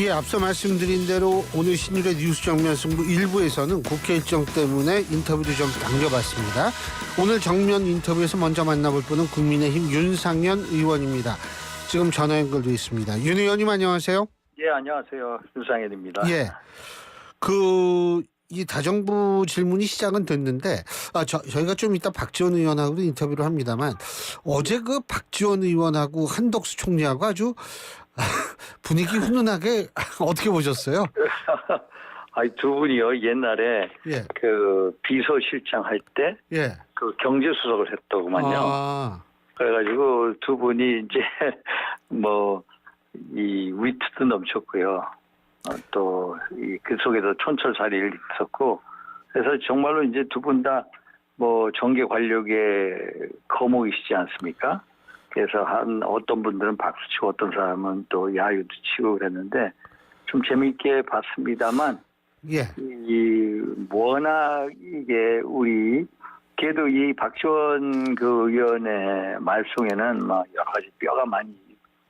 예, 앞서 말씀드린 대로 오늘 신율의 뉴스 정면 승부 1부에서는 국회 일정 때문에 인터뷰를 좀 당겨봤습니다. 오늘 정면 인터뷰에서 먼저 만나볼 분은 국민의힘 윤상현 의원입니다. 지금 전화 연결돼 있습니다. 윤 의원님 안녕하세요. 예, 안녕하세요. 윤상현입니다. 예, 이 다정부 질문이 시작은 됐는데 저희가 좀 이따 박지원 의원하고도 인터뷰를 합니다만 어제 그 박지원 의원하고 한덕수 총리하고 아주 분위기 훈훈하게 어떻게 보셨어요? 아니, 두 분이요, 옛날에 예. 그 비서실장 할 때 예. 그 경제수석을 했더구만요. 그래가지고 두 분이 이제 뭐 이 위트도 넘쳤고요. 또 그 속에서 촌철살인이 있었고, 그래서 정말로 이제 두 분 다 뭐 정계 관력의 거목이시지 않습니까? 그래서 어떤 분들은 박수치고 어떤 사람은 또 야유도 치고 그랬는데 좀 재미있게 봤습니다만, 예. 이 워낙 이게 그래도 이 박지원 그 의원의 말 속에는 막 여러 가지 뼈가 많이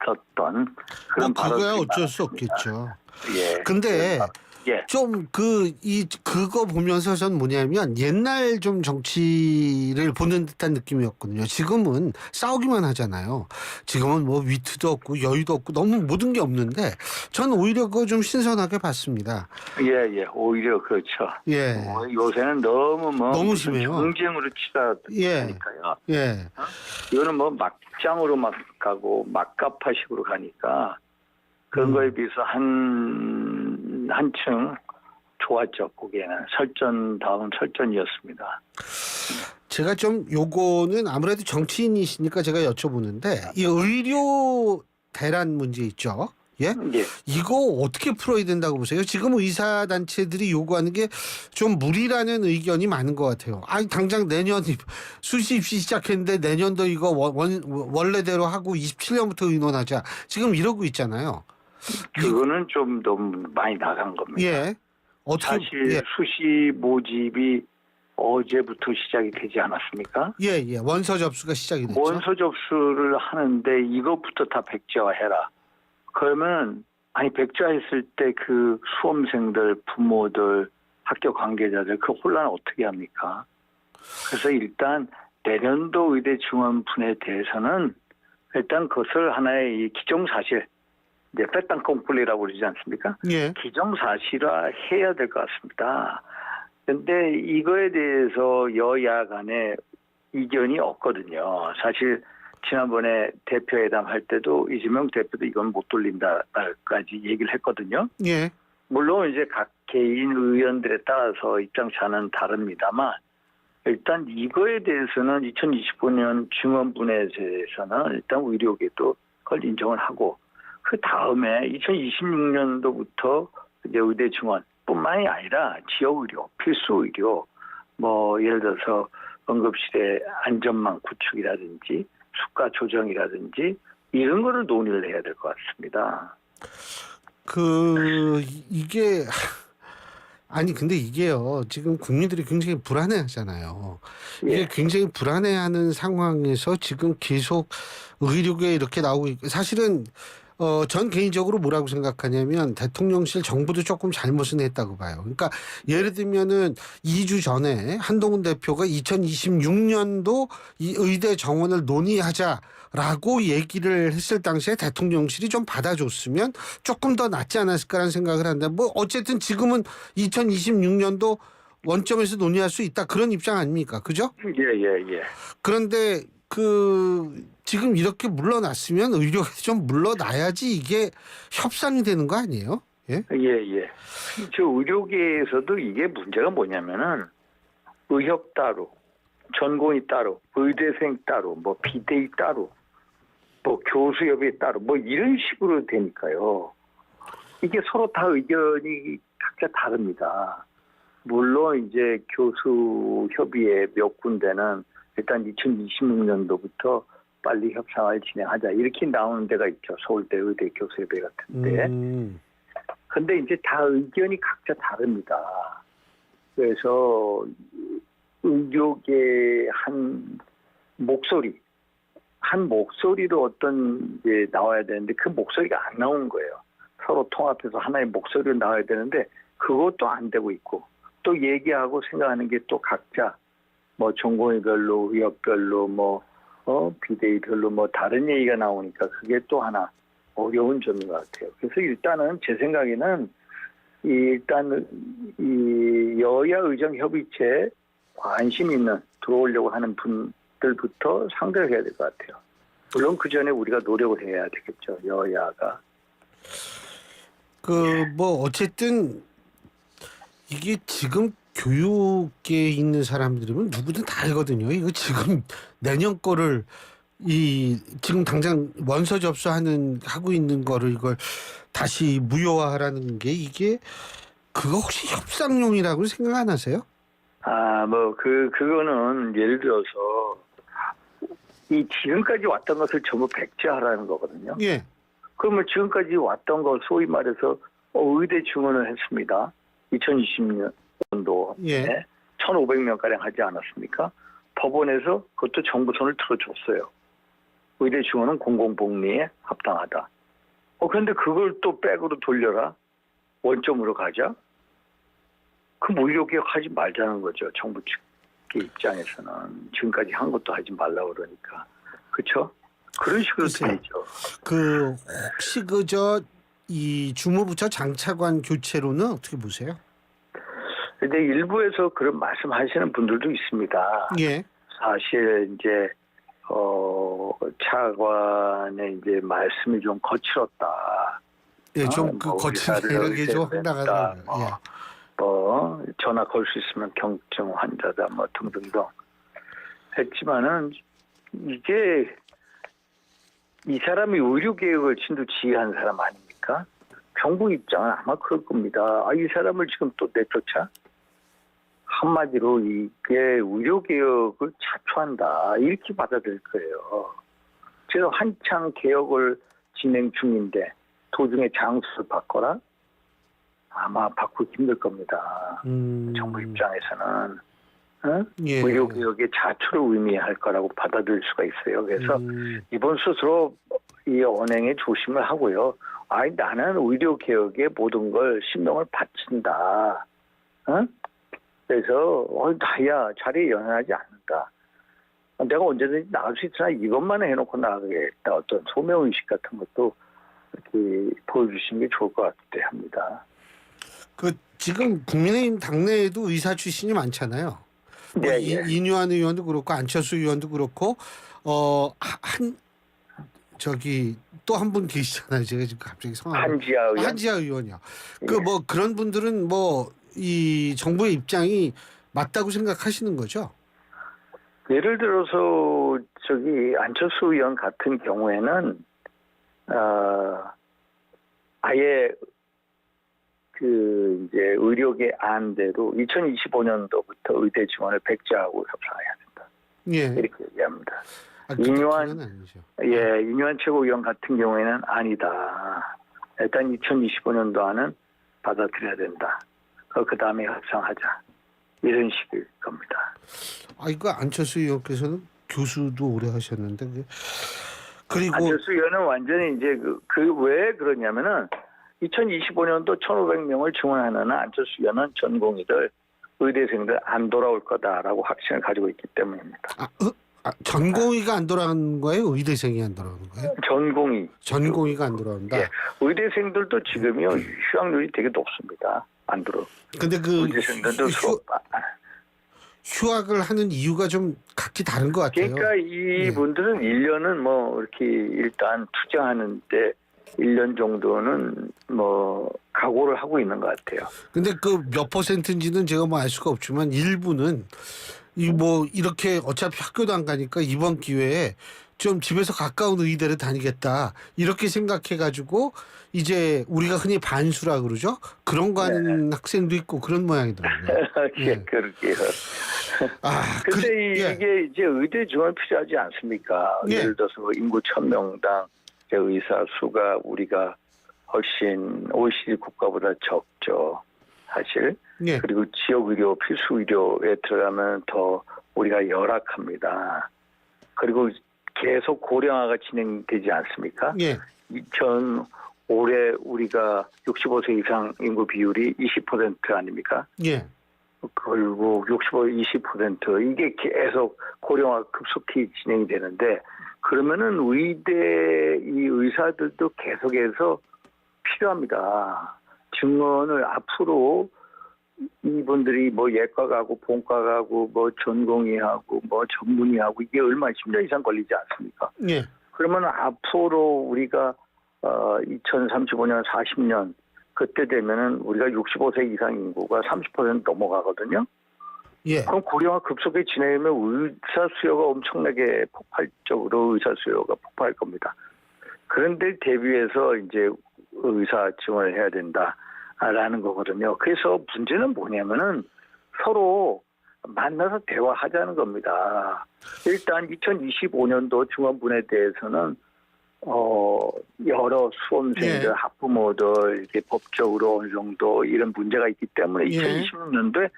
있었던 그런 그거야 발언들이 어쩔 수 많았습니다. 없겠죠. 예. 근데 예. 좀 그거 보면서 전 뭐냐면 옛날 좀 정치를 보는 듯한 느낌이었거든요. 지금은 싸우기만 하잖아요. 지금은 뭐 위트도 없고 여유도 없고 너무 모든 게 없는데 전 오히려 그거 좀 신선하게 봤습니다. 예. 오히려 그렇죠. 예. 요새는 너무 심해요. 경쟁으로 예. 치닫으니까요. 예. 이거는 뭐 막장으로 막 가고 막가파식으로 가니까 그런 거에 비해서 한층 좋았죠. 보기에는 설전다운 설전이었습니다. 제가 좀 요거는 아무래도 정치인이시니까 제가 여쭤보는데 이 의료 대란 문제 있죠. 예? 예. 이거 어떻게 풀어야 된다고 보세요? 지금 의사단체들이 요구하는 게 좀 무리라는 의견이 많은 것 같아요. 아니 당장 내년 수시 입시 시작했는데 내년도 이거 원래대로 하고 27년부터 의논하자. 지금 이러고 있잖아요. 그거는 좀 너무 많이 나간 겁니다. 예. 어떻게 사실 수시 모집이 어제부터 시작이 되지 않았습니까? 예. 원서 접수가 시작이 됐죠. 원서 접수를 하는데 이것부터 다 백지화해라. 그러면 백지화했을 때 그 수험생들, 부모들, 학교 관계자들 그 혼란을 어떻게 합니까? 그래서 일단 내년도 의대 증원분에 대해서는 일단 그것을 하나의 이 기정사실, 이제 빼땅콩불리라고 그러지 않습니까? 예. 기정사실화 해야 될 것 같습니다. 그런데 이거에 대해서 여야 간에 이견이 없거든요. 사실 지난번에 대표회담 할 때도 이재명 대표도 이건 못 돌린다까지 얘기를 했거든요. 예. 물론 이제 각 개인 의원들에 따라서 입장차는 다릅니다만 일단 이거에 대해서는 2025년 증원분에 대해서는 일단 의료계도 그걸 인정을 하고 그 다음에 2026년도부터 이제 의대 증원뿐만이 아니라 지역 의료, 필수 의료, 뭐 예를 들어서 응급실의 안전망 구축이라든지 수가 조정이라든지 이런 거를 논의를 해야 될 것 같습니다. 근데 이게요. 지금 국민들이 굉장히 불안해하잖아요. 이게 예. 굉장히 불안해하는 상황에서 지금 계속 의료계 이렇게 나오고 있고 사실은 전 개인적으로 뭐라고 생각하냐면 대통령실 정부도 조금 잘못은 했다고 봐요. 그러니까 예를 들면은 2주 전에 한동훈 대표가 2026년도 이 의대 정원을 논의하자라고 얘기를 했을 당시에 대통령실이 좀 받아줬으면 조금 더 낫지 않았을까라는 생각을 하는데 뭐 어쨌든 지금은 2026년도 원점에서 논의할 수 있다 그런 입장 아닙니까? 그죠? 예. 그런데 지금 이렇게 물러났으면 의료계에서 좀 물러나야지 이게 협상이 되는 거 아니에요? 예. 저 의료계에서도 이게 문제가 뭐냐면은 의협 따로, 전공의 따로, 의대생 따로, 뭐 비대위 따로, 뭐 교수협의 따로, 뭐 이런 식으로 되니까요. 이게 서로 다 의견이 각자 다릅니다. 물론 이제 교수협의회 몇 군데는 일단 2026년도부터 빨리 협상을 진행하자 이렇게 나오는 데가 있죠. 서울대 의대 교수협회 같은데. 근데 이제 다 의견이 각자 다릅니다. 그래서 의료계 한 목소리로 어떤 이제 나와야 되는데 그 목소리가 안 나온 거예요. 서로 통합해서 하나의 목소리로 나와야 되는데 그것도 안 되고 있고 또 얘기하고 생각하는 게 또 각자 뭐 전공의별로 의학별로 뭐 비대위별로 뭐 다른 얘기가 나오니까 그게 또 하나 어려운 점인 것 같아요. 그래서 일단은 제 생각에는 일단 이 여야 의정 협의체에 관심 있는 들어오려고 하는 분들부터 상대를 해야 될 것 같아요. 물론 그 전에 우리가 노력을 해야 되겠죠. 여야가. 뭐 어쨌든 이게 지금 교육계에 있는 사람들이면 누구든 다 알거든요. 이거 지금 내년 거를 지금 당장 원서 하고 있는 거를 이걸 다시 무효화하라는 게 이게 그거 혹시 협상용이라고 생각 안 하세요? 그거는 예를 들어서 이 지금까지 왔던 것을 전부 백지화하라는 거거든요. 예. 그러면 지금까지 왔던 거 소위 말해서 의대 증원을 했습니다. 2020년도에 예. 1,500명가량 하지 않았습니까? 법원에서 그것도 정부 손을 틀어줬어요. 의대 증원은 공공복리에 합당하다. 그런데 그걸 또 백으로 돌려라. 원점으로 가자. 그 의료개혁 하지 말자는 거죠. 정부 측의 입장에서는. 지금까지 한 것도 하지 말라고 그러니까. 그렇죠? 그런 식으로 되죠. 혹시 이 주무부처 장차관 교체로는 어떻게 보세요? 근데 일부에서 그런 말씀하시는 분들도 있습니다. 예. 사실 이제 차관의 이제 말씀이 좀 거칠었다. 예, 좀 거칠게 이렇게 좀 황당하다. 전화 걸 수 있으면 경증 환자다 뭐 등등등 했지만은 이게 이 사람이 의료개혁을 진두지휘한 사람 아닙니까? 정부 입장은 아마 그럴 겁니다. 이 사람을 지금 또 내쫓아? 한마디로 이게 의료개혁을 자초한다. 이렇게 받아들일 거예요. 제가 한창 개혁을 진행 중인데 도중에 장수를 바꿔라? 아마 바꾸기 힘들 겁니다. 정부 입장에서는. 예. 의료개혁의 자초를 의미할 거라고 받아들일 수가 있어요. 그래서 이번 스스로 이 언행에 조심을 하고요. 나는 의료개혁에 모든 걸 신경을 바친다. 그래서 나야 자리에 연연하지 않는다. 내가 언제든지 나갈 수 있으나 이것만 해놓고 나가겠다. 어떤 소명의식 같은 것도 이렇게 보여주시는 게 좋을 것 같아 합니다. 지금 국민의힘 당내에도 의사 출신이 많잖아요. 네, 이뉴한 의원도 그렇고 안철수 의원도 그렇고 또 한 분 계시잖아요. 제가 지금 갑자기 한지아 의원이요. 그런 분들은 이 정부의 입장이 맞다고 생각하시는 거죠? 예를 들어서 안철수 의원 같은 경우에는 아예 이제 의료계 안대로 2025년도부터 의대 지원을 백지화하고 협상해야 된다. 예. 이렇게 얘기합니다. 이뉴한 최고위원 같은 경우에는 아니다. 일단 2025년도 안은 받아들여야 된다. 그 다음에 협상하자. 이런 식일 겁니다. 이거 안철수 의원께서는 교수도 오래 하셨는데 그리고 안철수 의원은 완전히 이제 왜 그러냐면은 2025년도 1,500명을 증원하는 안철수 의원은 전공의들 의대생들 안 돌아올 거다라고 확신을 가지고 있기 때문입니다. 전공의가 안 돌아가는 거예요? 의대생이 안 돌아가는 거예요? 전공의가 안 돌아온다. 예. 의대생들도 지금요 휴학률이 되게 높습니다. 안 들어. 근데 의대생들도 휴학을 하는 이유가 좀 각기 다른 것 같아요. 그러니까 이분들은 1년은 이렇게 일단 투자하는데 1년 정도는 각오를 하고 있는 것 같아요. 근데 몇 퍼센트인지는 제가 알 수가 없지만 일부는 이렇게 어차피 학교도 안 가니까 이번 기회에 좀 집에서 가까운 의대를 다니겠다 이렇게 생각해가지고 이제 우리가 흔히 반수라 그러죠. 그런 거 하는 학생도 있고 그런 모양이더라고요. 그러게요. 근데 이게 이제 의대 지원 필요하지 않습니까? 예를 들어서 인구 1,000명당 의사 수가 우리가 훨씬 OECD 국가보다 적죠. 사실. 그리고 지역 의료, 필수 의료에 들어가면 더 우리가 열악합니다. 그리고 계속 고령화가 진행되지 않습니까? 올해 우리가 65세 이상 인구 비율이 20% 아닙니까? 예. 결국 65, 20% 이게 계속 고령화 급속히 진행이 되는데 그러면은 의대 이 의사들도 계속해서 필요합니다. 증원을 앞으로 이분들이 뭐 예과 가고 본과 가고 뭐 전공의 하고 뭐 전문의 하고 이게 얼마 10년 이상 걸리지 않습니까? 예. 그러면 앞으로 우리가 2035년 40년 그때 되면은 우리가 65세 이상 인구가 30% 넘어가거든요. 예. 그럼 고령화 급속히 진행하면 의사 수요가 엄청나게 폭발적으로 의사 수요가 폭발할 겁니다. 그런데 대비해서 이제 의사 지원을 해야 된다라는 거거든요. 그래서 문제는 뭐냐면은 서로 만나서 대화하자는 겁니다. 일단 2025년도 중원분에 대해서는 여러 수험생들, 예. 학부모들 이렇게 법적으로 어느 정도 이런 문제가 있기 때문에 예. 2026년도에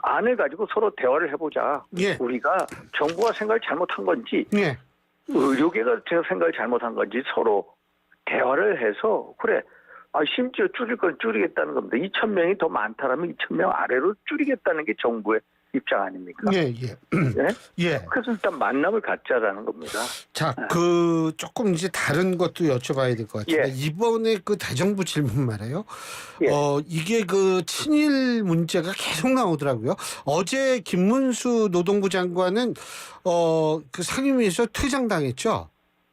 안을 가지고 서로 대화를 해보자. 예. 우리가 정부가 생각을 잘못한 건지 예. 의료계가 생각을 잘못한 건지 서로 대화를 해서 그래. 심지어 줄일 건 줄이겠다는 겁니다. 2,000명이 더 많다라면 2,000명 아래로 줄이겠다는 게 정부의 입장 아닙니까? 예. 예. 네? 예. 그래서 일단 만남을 갖자라는 겁니다. 자, 그 조금 이제 다른 것도 여쭤봐야 될 것 같은데 예. 이번에 그 대정부 질문 말이에요. 예. 이게 그 친일 문제가 계속 나오더라고요. 어제 김문수 노동부 장관은 그 상임위에서 퇴장당했죠.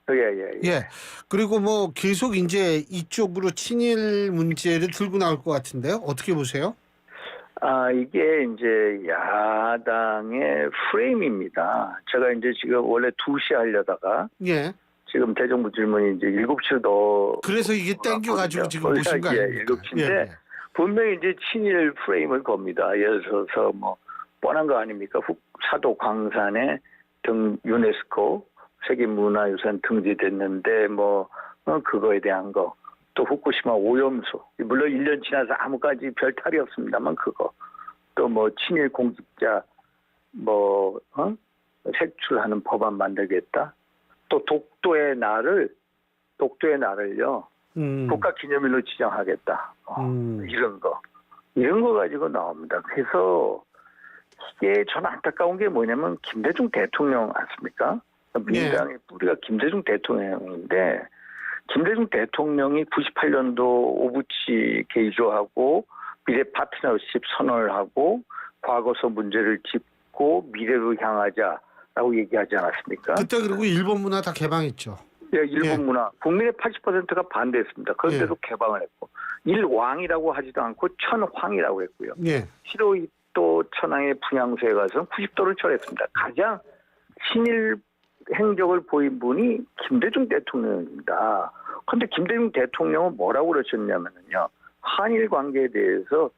예. 예. 그리고 뭐 계속 이제 이쪽으로 친일 문제를 들고 나올 것 같은데요. 어떻게 보세요? 이게 이제 야당의 프레임입니다. 제가 이제 지금 원래 2시 하려다가 예. 지금 대정부 질문이 이제 7시로 더. 그래서 이게 땡겨가지고 지금 보신 거 아닙니까? 7시인데 예. 분명히 이제 친일 프레임을 겁니다. 예를 들어서 뭐 뻔한 거 아닙니까? 사도 광산에 유네스코 세계문화유산 등재됐는데 뭐 그거에 대한 거. 또 후쿠시마 오염수 물론 1년 지나서 아무까지 별 탈이 없습니다만 그거 또 뭐 친일 공직자 뭐 색출하는 법안 만들겠다 또 독도의 날을요 국가 기념일로 지정하겠다 이런 거 가지고 나옵니다. 그래서 이게 저는 안타까운 게 뭐냐면 김대중 대통령 않습니까? 민주당의 뿌리가 김대중 대통령인데. 김대중 대통령이 98년도 오부치 개조하고 미래 파트너십 선언을 하고 과거서 문제를 짚고 미래로 향하자라고 얘기하지 않았습니까? 그때 그리고 일본 문화 다 개방했죠. 예, 일본 문화. 국민의 80%가 반대했습니다. 그런데도 개방을 했고 일왕이라고 하지도 않고 천황이라고 했고요. 예. 히로히토 천황의 분향소에 가서 90도를 철했습니다. 가장 친일 행적을 보인 분이 김대중 대통령입니다. 그런데 김대중 대통령은 뭐라고 그러셨냐면요. 한일 관계에 대해서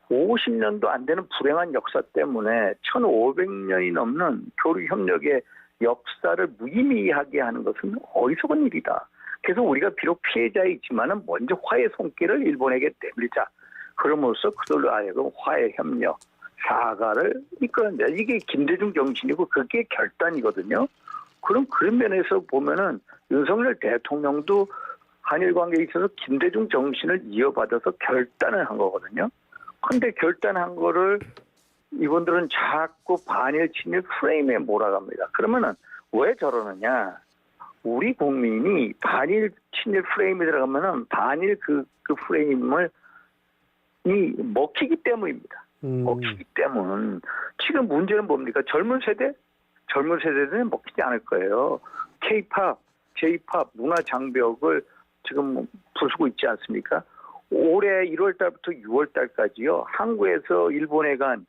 50년도 안 되는 불행한 역사 때문에 1500년이 넘는 교류협력의 역사를 무의미하게 하는 것은 어리석은 일이다. 그래서 우리가 비록 피해자이지만 먼저 화해 손길을 일본에게 내밀자. 그럼으로써 그들로 하여금 화해 협력. 사과를 이끌어낸다. 이게 김대중 정신이고 그게 결단이거든요. 그럼 그런 면에서 보면은 윤석열 대통령도 한일 관계에 있어서 김대중 정신을 이어받아서 결단을 한 거거든요. 그런데 결단한 거를 이분들은 자꾸 반일 친일 프레임에 몰아갑니다. 그러면은 왜 저러느냐? 우리 국민이 반일 친일 프레임에 들어가면은 반일 그 프레임을 먹히기 때문입니다. 먹히기 때문. 지금 문제는 뭡니까? 젊은 세대는 먹히지 않을 거예요. K-팝, J-팝 문화 장벽을 지금 부수고 있지 않습니까? 올해 1월 달부터 6월 달까지요. 한국에서 일본에 간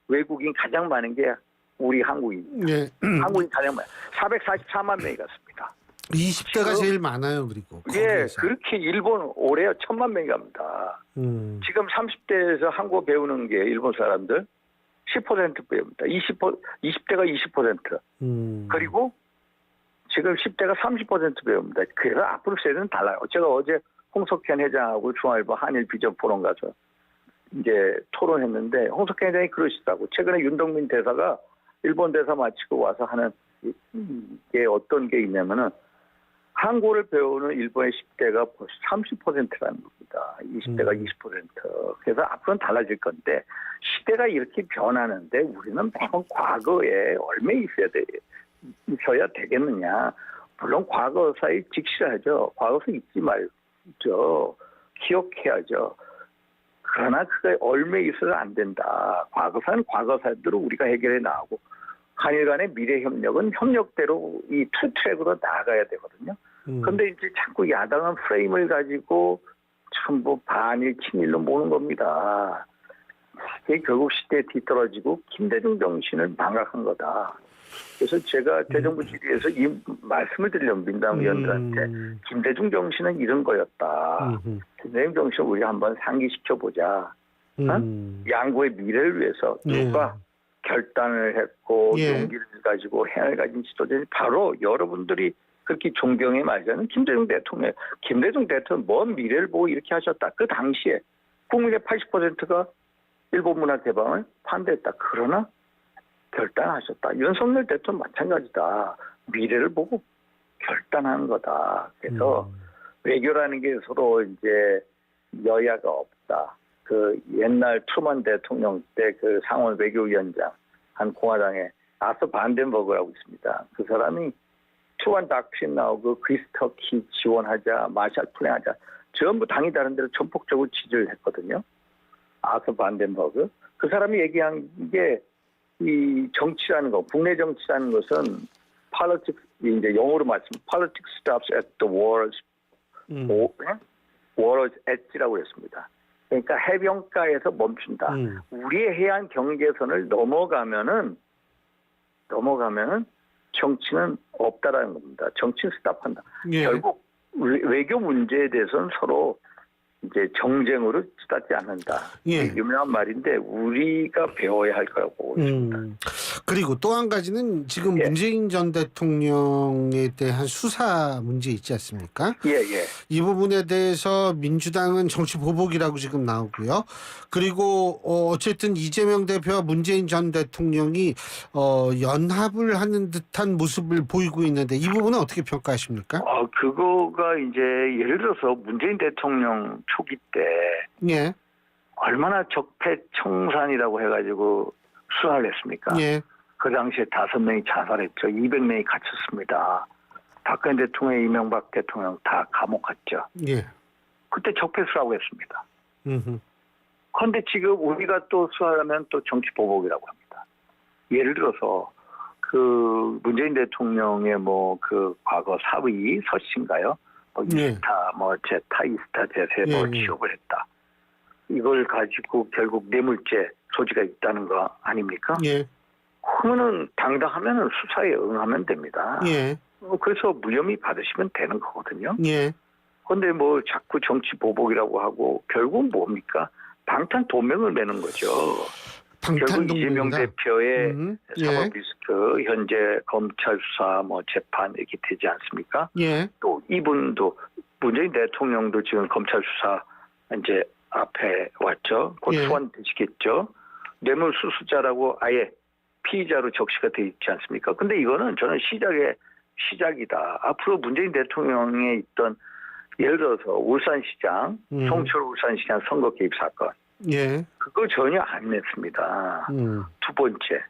외국인 가장 많은 게 우리 한국인입니다. 예. 한국인 가장 많아요. 444만 명이 갔습니다. 20대가 제일 많아요. 그리고 예, 거기에서. 그렇게 일본 올해 1,000만 명이 갑니다. 지금 30대에서 한국어 배우는 게 일본 사람들 10% 배웁니다. 20대가 20%. 그리고 지금 10대가 30% 배웁니다. 그래서 앞으로 세대는 달라요. 제가 어제 홍석현 회장하고 중앙일보 한일 비전 포럼 가서 이제 토론했는데 홍석현 회장이 그러시다고. 최근에 윤동민 대사가 일본 대사 마치고 와서 하는 게 어떤 게 있냐면은 한국어를 배우는 일본의 10대가 벌써 30%라는 겁니다. 20대가 20%. 그래서 앞으로는 달라질 건데 시대가 이렇게 변하는데 우리는 매번 과거에 얼마나 있어야 되겠느냐. 물론 과거사에 직시하죠. 과거사 잊지 말죠. 기억해야죠. 그러나 그게 얼마나 있어도 안 된다. 과거사는 과거사대로 우리가 해결해 나가고 한일 간의 미래 협력은 협력대로 이 투 트랙으로 나아가야 되거든요. 그런데 이제 자꾸 야당은 프레임을 가지고 전부 반일 친일로 모는 겁니다. 이게 결국 시대에 뒤떨어지고 김대중 정신을 망각한 거다. 그래서 제가 대정부 질의에서 이 말씀을 드리려면 민당 의원들한테 김대중 정신은 이런 거였다. 김대중 정신을 우리가 한번 상기시켜보자. 양국의 미래를 위해서 누가 결단을 했고 용기를 가지고 해안을 가진 지도자들이 바로 여러분들이 그렇게 존경에 맞이하는 김대중 대통령. 김대중 대통령 먼 미래를 보고 이렇게 하셨다. 그 당시에 국민의 80%가 일본 문화 개방을 반대했다. 그러나 결단하셨다. 윤석열 대통령 마찬가지다. 미래를 보고 결단하는 거다. 그래서 외교라는 게 서로 이제 여야가 없다. 그 옛날 트루먼 대통령 때 그 상원 외교위원장 한 공화당의 아서 반덴버그라고 있습니다. 그 사람이 트루먼 닥트린 나오고 그리스터키 지원하자, 마샬 플랜 하자. 전부 당이 다른 데로 전폭적으로 지지를 했거든요. 아서 반덴버그. 그 사람이 얘기한 게 이 정치라는 거, 국내 정치라는 것은 politics, 이제 영어로 말씀, politics stops at the war's edge라고 했습니다. 그러니까 해변가에서 멈춘다. 우리의 해안 경계선을 넘어가면은 정치는 없다라는 겁니다. 정치는 스탑한다. 결국 외교 문제에 대해서는 서로 이제 정쟁으로 치닫지 않는다. 유명한 말인데 우리가 배워야 할 거라고 보고 있습니다. 그리고 또 한 가지는 지금 문재인 전 대통령에 대한 수사 문제 있지 않습니까? 이 부분에 대해서 민주당은 정치 보복이라고 지금 나오고요. 그리고 어쨌든 이재명 대표와 문재인 전 대통령이 연합을 하는 듯한 모습을 보이고 있는데 이 부분은 어떻게 평가하십니까? 그거가 이제 예를 들어서 문재인 대통령 초기 때 얼마나 적폐청산이라고 해가지고 수사를 했습니까? 그 당시에 5명이 자살했죠. 200명이 갇혔습니다. 박근혜 대통령, 이명박 대통령 다 감옥 갔죠. 그때 적폐수사라고 했습니다. 그런데 지금 우리가 또 수사하면 또 정치보복이라고 합니다. 예를 들어서 그 문재인 대통령의 뭐 그 과거 사위 서씨인가요? 이스타, 제타, 이스타, 제세 취업을 했다. 이걸 가지고 결국 뇌물죄 소지가 있다는 거 아닙니까? 그러면은 당당하면은 수사에 응하면 됩니다. 그래서 무혐의 받으시면 되는 거거든요. 그런데 뭐 자꾸 정치 보복이라고 하고 결국 뭡니까? 방탄동맹을 매는 거죠. 결국 이재명 대표의 사법 리스크, 현재 검찰 수사, 재판 이렇게 되지 않습니까? 또 이분도 문재인 대통령도 지금 검찰 수사 이제 앞에 왔죠. 곧 소환되시겠죠. 뇌물 수수자라고 아예 피의자로 적시가 돼 있지 않습니까? 근데 이거는 저는 시작이다. 앞으로 문재인 대통령에 있던 예를 들어서 울산시장, 송철 울산시장 선거 개입 사건. 그거 전혀 안 냈습니다. 두 번째,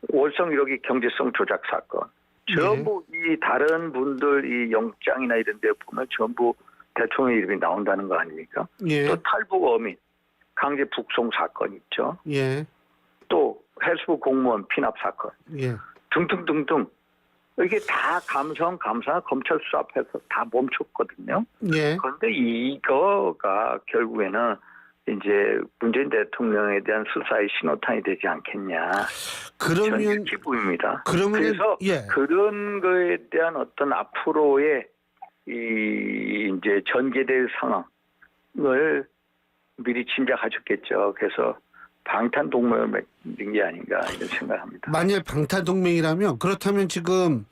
월성 1호기 경제성 조작 사건. 전부 이 다른 분들 이 영장이나 이런 데 보면 전부 대통령 이름이 나온다는 거 아닙니까? 또 탈북 어민, 강제 북송 사건 있죠. 또 해수부 공무원 피납 사건. 등등등등. 이게 다 감사 검찰 수사 앞에서 다 멈췄거든요. 그런데 이거가 결국에는 이제 문재인 대통령에 대한 수사의 신호탄이 되지 않겠냐. 저는 이렇게 보입니다. 그래서 그런 거에 대한 어떤 앞으로의 이제 전개될 상황을 미리 짐작하셨겠죠. 그래서 방탄동맹을 맺는 게 아닌가 이런 생각합니다. 만일 방탄동맹이라면 그렇다면 지금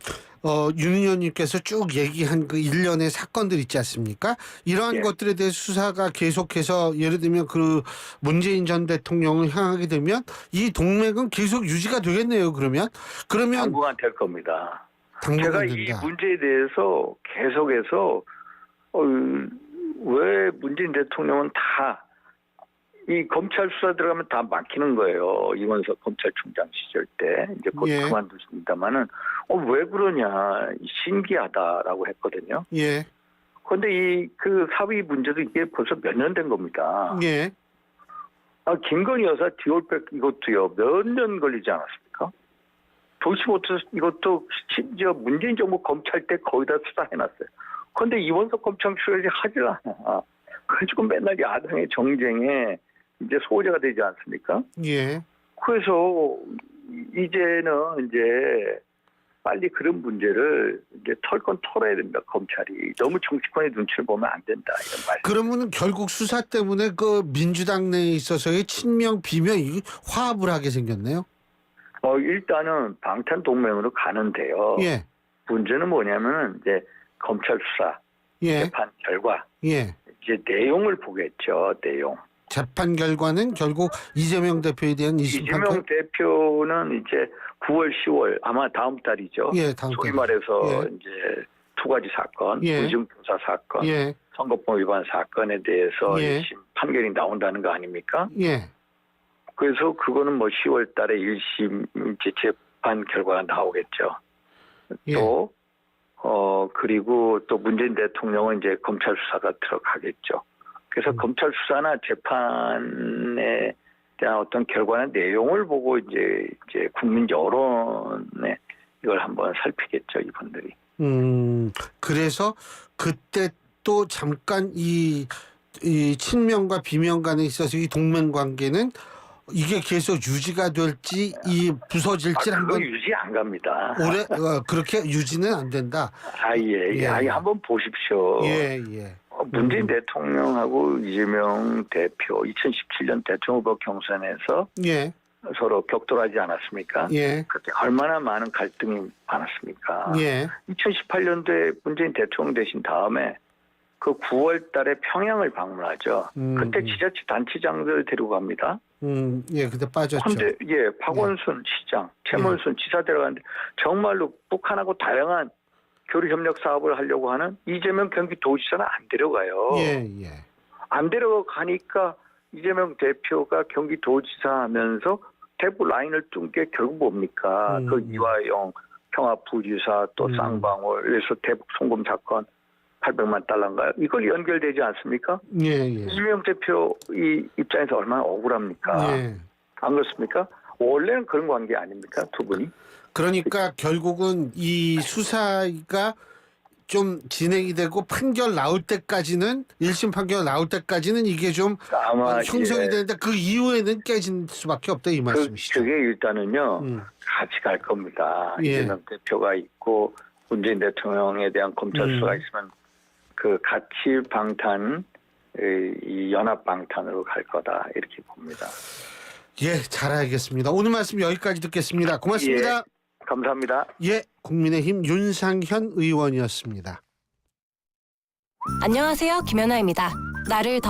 윤 의원님께서 쭉 얘기한 그 일련의 사건들 있지 않습니까? 이러한 것들에 대해 수사가 계속해서 예를 들면 그 문재인 전 대통령을 향하게 되면 이 동맹은 계속 유지가 되겠네요. 그러면 당분간 될 겁니다. 제가 이 된다. 문제에 대해서 계속해서 왜 문재인 대통령은 다 이 검찰 수사 들어가면 다 막히는 거예요. 이원석 검찰총장 시절 때 이제 곧 예. 그만두십니다만은 왜 그러냐 신기하다라고 했거든요. 예. 그런데 이 그 사위 문제도 이게 벌써 몇 년 된 겁니다. 예. 김건희 여사 디올백 이것도요 몇 년 걸리지 않았습니까? 도시모터 이것도 심지어 문재인 정부 검찰 때 거의 다 수사해놨어요. 그런데 이원석 검찰 출연이 하질 않아. 그래가지고 맨날 야당의 정쟁에 이제 소재가 되지 않습니까? 예. 그래서 이제는 이제 빨리 그런 문제를 이제 털 건 털어야 된다. 검찰이 너무 정치권의 눈치를 보면 안 된다 이런 말씀. 그러면은 결국 수사 때문에 그 민주당 내에 있어서의 친명 비명 이 화합을 하게 생겼네요. 일단은 방탄 동맹으로 가는데요. 예. 문제는 뭐냐면은 이제 검찰 수사 예. 재판 결과 예. 이제 내용을 보겠죠. 내용. 재판 결과는 결국 이재명 대표에 대한 2심 이재명 판결. 대표는 이제 9월, 10월 아마 다음 달이죠. 예, 다음 소위 달. 말해서 예. 이제 두 가지 사건, 예. 의정교사 사건, 예. 선거법 위반 사건에 대해서 예. 1심 판결이 나온다는 거 아닙니까? 예. 그래서 그거는 뭐 10월 달에 1심 이제 재판 결과가 나오겠죠. 예. 또 그리고 또 문재인 대통령은 이제 검찰 수사가 들어가겠죠. 그래서 검찰 수사나 재판에 대한 어떤 결과나 내용을 보고 이제 국민 여론에 이걸 한번 살피겠죠, 이분들이. 그래서 그때 또 잠깐 이 친명과 비명 간에 있어서 이 동맹 관계는 이게 계속 유지가 될지 이 부서질지 그거 한번 유지 안 갑니다. 올해 그렇게 유지는 안 된다. 예. 한번 보십시오. 예, 예. 문재인 대통령하고 이재명 대표 2017년 대통령 후보 경선에서 예. 서로 격돌하지 않았습니까? 예. 그때 얼마나 많은 갈등이 많았습니까? 예. 2018년도에 문재인 대통령 되신 다음에 그 9월 달에 평양을 방문하죠. 그때 지자체 단체장들 데리고 갑니다. 예, 그때 빠졌죠. 근데 박원순 시장, 최문순 지사 데려가는데 정말로 북한하고 다양한 교류 협력 사업을 하려고 하는 이재명 경기도지사는 안 데려가요. 예, 예. 안 데려가니까 이재명 대표가 경기도지사 하면서 대구 라인을 뜬 게 결국 뭡니까? 그 이화영 평화부지사 또 쌍방울에서 대북 송금 사건 800만 달러인가요? 이걸 연결되지 않습니까? 예, 예. 이재명 대표 이 입장에서 얼마나 억울합니까? 예. 안 그렇습니까? 원래는 그런 관계 아닙니까? 두 분이? 그러니까 결국은 이 수사가 좀 진행이 되고 판결 나올 때까지는 1심 판결 나올 때까지는 이게 좀 아마 형성이 되는데 그 이후에는 깨질 수밖에 없다 이 말씀이시죠. 그게 일단은요 같이 갈 겁니다. 예. 이재명 대표가 있고 문재인 대통령에 대한 검찰 수사가 있으면 그 같이 방탄 이 연합 방탄으로 갈 거다 이렇게 봅니다. 예, 잘 알겠습니다. 오늘 말씀 여기까지 듣겠습니다. 고맙습니다. 감사합니다. 예, 국민의힘 윤상현 의원이었습니다. 안녕하세요, 김연아입니다. 나를 더